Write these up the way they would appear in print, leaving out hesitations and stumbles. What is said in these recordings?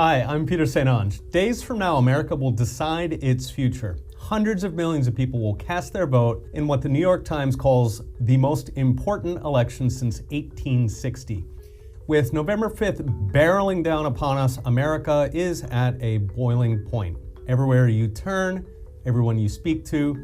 Hi, I'm Peter St. Onge. Days from now, America will decide its future. Hundreds of millions of people will cast their vote in what the New York Times calls the most important election since 1860. With November 5th barreling down upon us, America is at a boiling point. Everywhere you turn, everyone you speak to,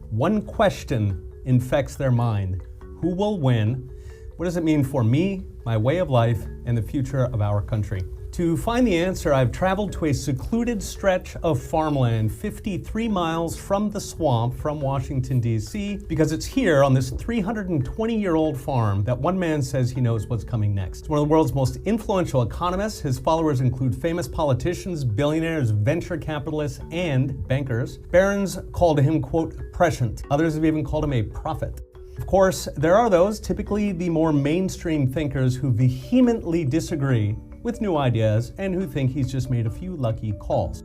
one question infects their mind. Who will win? What does it mean for me, my way of life, and the future of our country? To find the answer, I've traveled to a secluded stretch of farmland 53 miles from the swamp from Washington, D.C., because it's here on this 320-year-old farm that one man says he knows what's coming next. One of the world's most influential economists. His followers include famous politicians, billionaires, venture capitalists, and bankers. Barron's called him, quote, prescient. Others have even called him a prophet. Of course, there are those, typically the more mainstream thinkers, who vehemently disagree with new ideas and who think he's just made a few lucky calls.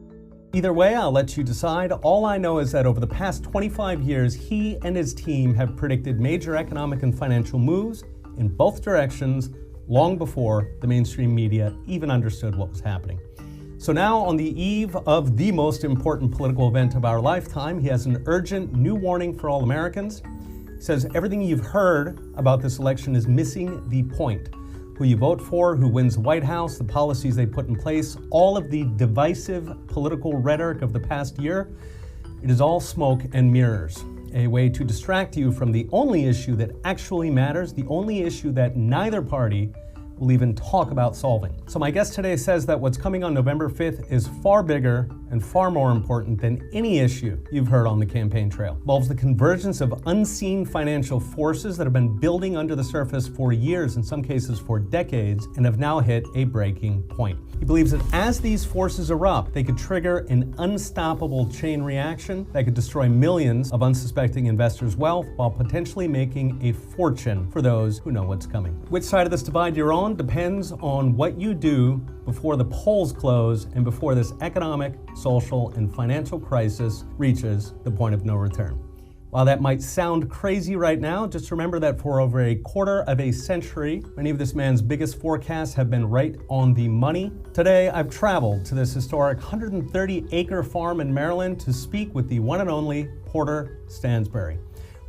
Either way, I'll let you decide. All I know is that over the past 25 years, he and his team have predicted major economic and financial moves in both directions long before the mainstream media even understood what was happening. So now, on the eve of the most important political event of our lifetime, he has an urgent new warning for all Americans. He says everything you've heard about this election is missing the point. Who you vote for, who wins the White House, the policies they put in place, all of the divisive political rhetoric of the past year, it is all smoke and mirrors. A way to distract you from the only issue that actually matters, the only issue that neither party will even talk about solving. So my guest today says that what's coming on November 5th is far bigger and far more important than any issue you've heard on the campaign trail. It involves the convergence of unseen financial forces that have been building under the surface for years, in some cases for decades, and have now hit a breaking point. He believes that as these forces erupt, they could trigger an unstoppable chain reaction that could destroy millions of unsuspecting investors' wealth while potentially making a fortune for those who know what's coming. Which side of this divide you're on depends on what you do before the polls close and before this economic, social, and financial crisis reaches the point of no return. While that might sound crazy right now, just remember that for over a quarter of a century, many of this man's biggest forecasts have been right on the money. Today, I've traveled to this historic 130-acre farm in Maryland to speak with the one and only Porter Stansberry.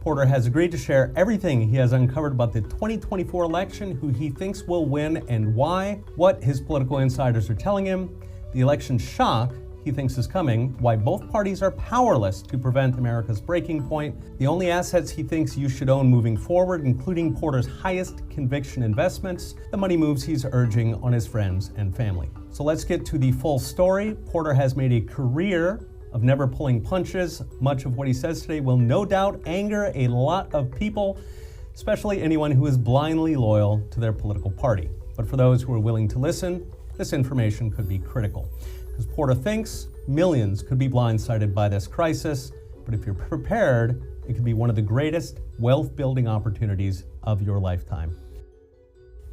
Porter has agreed to share everything he has uncovered about the 2024 election, who he thinks will win and why, what his political insiders are telling him, the election shock he thinks is coming, why both parties are powerless to prevent America's breaking point, the only assets he thinks you should own moving forward, including Porter's highest conviction investments, the money moves he's urging on his friends and family. So let's get to the full story. Porter has made a career of never pulling punches. Much of what he says today will no doubt anger a lot of people, especially anyone who is blindly loyal to their political party. But for those who are willing to listen, this information could be critical. Because Porter thinks millions could be blindsided by this crisis, but if you're prepared, it could be one of the greatest wealth-building opportunities of your lifetime.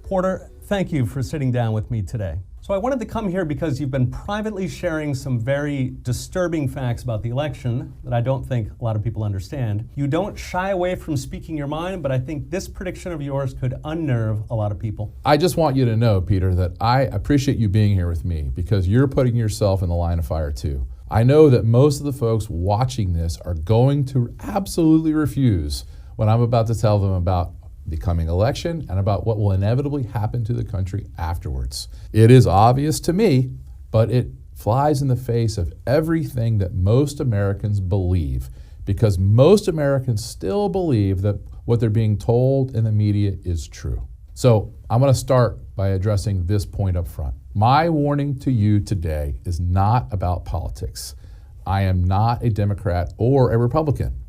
Porter, thank you for sitting down with me today. So I wanted to come here because you've been privately sharing some very disturbing facts about the election that I don't think a lot of people understand. You don't shy away from speaking your mind, but I think this prediction of yours could unnerve a lot of people. I just want you to know, Peter, that I appreciate you being here with me because you're putting yourself in the line of fire too. I know that most of the folks watching this are going to absolutely refuse what I'm about to tell them about the coming election and about what will inevitably happen to the country afterwards. It is obvious to me, but it flies in the face of everything that most Americans believe, because most Americans still believe that what they're being told in the media is true. So I'm going to start by addressing this point up front. My warning to you today is not about politics. I am not a Democrat or a Republican.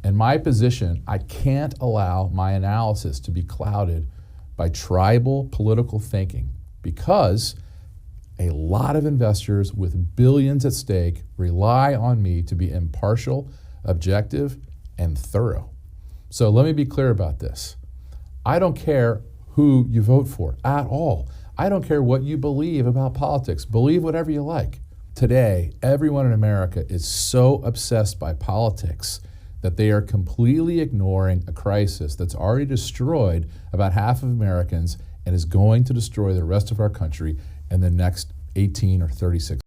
In my position, I can't allow my analysis to be clouded by tribal political thinking because a lot of investors with billions at stake rely on me to be impartial, objective, and thorough. So let me be clear about this. I don't care who you vote for at all. I don't care what you believe about politics. Believe whatever you like. Today, everyone in America is so obsessed by politics that they are completely ignoring a crisis that's already destroyed about half of Americans and is going to destroy the rest of our country in the next 18 or 36